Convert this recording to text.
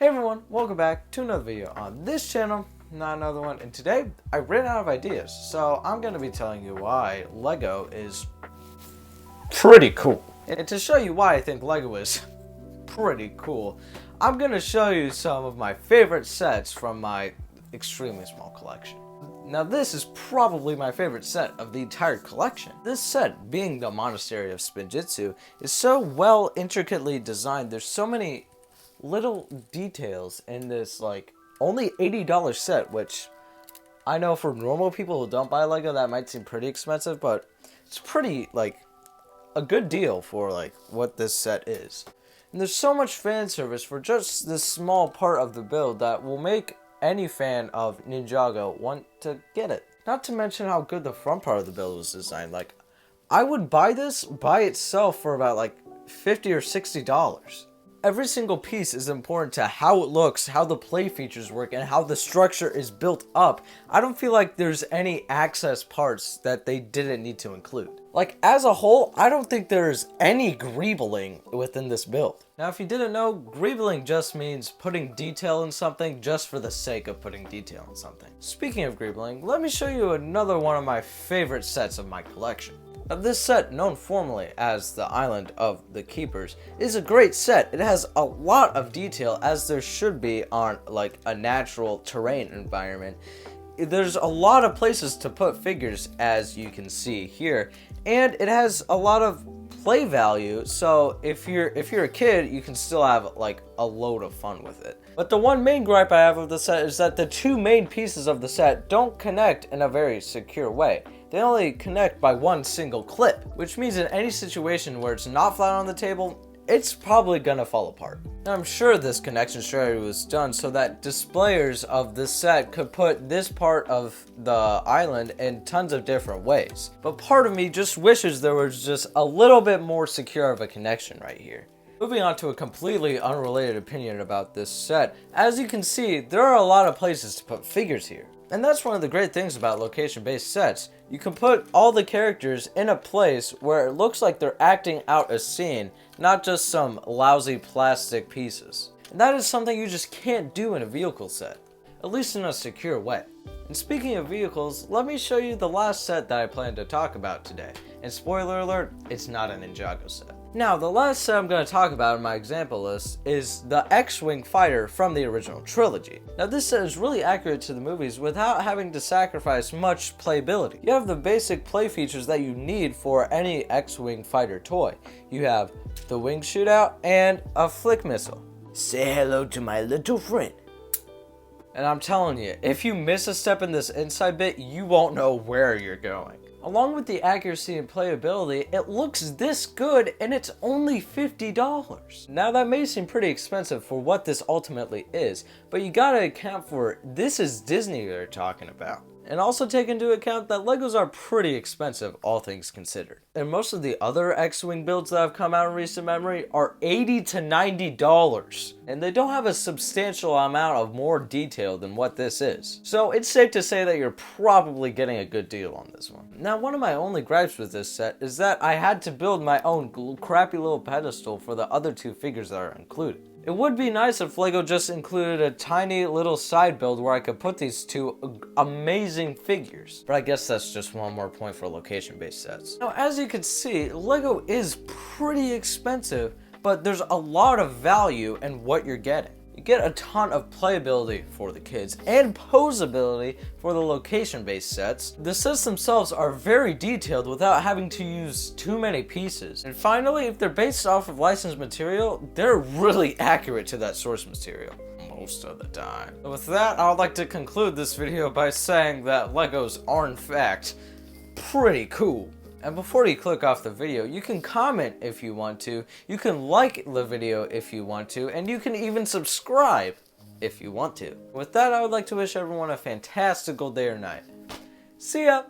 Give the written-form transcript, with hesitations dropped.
Hey everyone, welcome back to another video on this channel, not another one, and today I ran out of ideas, so I'm going to be telling you why Lego is pretty cool. And to show you why I think Lego is pretty cool, I'm going to show you some of my favorite sets from my extremely small collection. Now this is probably my favorite set of the entire collection. This set, being the Monastery of Spinjitsu, is so well intricately designed. There's so many little details in this only $80 set, which I know for normal people who don't buy Lego that might seem pretty expensive, but it's pretty a good deal for what this set is. And there's so much fan service for just this small part of the build that will make any fan of Ninjago want to get it. Not to mention how good the front part of the build was designed. I would buy this by itself for about $50 or $60. Every single piece is important to how it looks, how the play features work, and how the structure is built up. I don't feel like there's any access parts that they didn't need to include. As a whole, I don't think there's any greebling within this build. Now, if you didn't know, greebling just means putting detail in something just for the sake of putting detail in something. Speaking of greebling, let me show you another one of my favorite sets of my collection. Now, this set, known formally as the Island of the Keepers, is a great set. It has a lot of detail, as there should be on a natural terrain environment. There's a lot of places to put figures, as you can see here, and it has a lot of play value, so if you're a kid, you can still have a load of fun with it. But the one main gripe I have of the set is that the two main pieces of the set don't connect in a very secure way. They only connect by one single clip, which means in any situation where it's not flat on the table, it's probably gonna fall apart. Now, I'm sure this connection strategy was done so that displayers of this set could put this part of the island in tons of different ways. But part of me just wishes there was just a little bit more secure of a connection right here. Moving on to a completely unrelated opinion about this set, as you can see, there are a lot of places to put figures here. And that's one of the great things about location-based sets. You can put all the characters in a place where it looks like they're acting out a scene, not just some lousy plastic pieces. And that is something you just can't do in a vehicle set, at least in a secure way. And speaking of vehicles, let me show you the last set that I plan to talk about today. And spoiler alert, it's not a Ninjago set. Now, the last set I'm going to talk about in my example list is the XWing Fighter from the original trilogy. Now, this set is really accurate to the movies without having to sacrifice much playability. You have the basic play features that you need for any X-Wing Fighter toy. You have the wing shootout and a flick missile. Say hello to my little friend. And I'm telling you, if you miss a step in this inside bit, you won't know where you're going. Along with the accuracy and playability, it looks this good and it's only $50. Now, that may seem pretty expensive for what this ultimately is, but you gotta account for this is Disney they're talking about. And also take into account that Legos are pretty expensive, all things considered. And most of the other X-Wing builds that have come out in recent memory are $80 to $90. And they don't have a substantial amount of more detail than what this is. So it's safe to say that you're probably getting a good deal on this one. Now, one of my only gripes with this set is that I had to build my own crappy little pedestal for the other two figures that are included. It would be nice if Lego just included a tiny little side build where I could put these two amazing figures. But I guess that's just one more point for location-based sets. Now, as you can see, Lego is pretty expensive, but there's a lot of value in what you're getting. You get a ton of playability for the kids and posability for the location-based sets. The sets themselves are very detailed without having to use too many pieces. And finally, if they're based off of licensed material, they're really accurate to that source material most of the time. So with that, I would like to conclude this video by saying that Legos are in fact pretty cool. And before you click off the video, you can comment if you want to, you can like the video if you want to, and you can even subscribe if you want to. With that, I would like to wish everyone a fantastical day or night. See ya!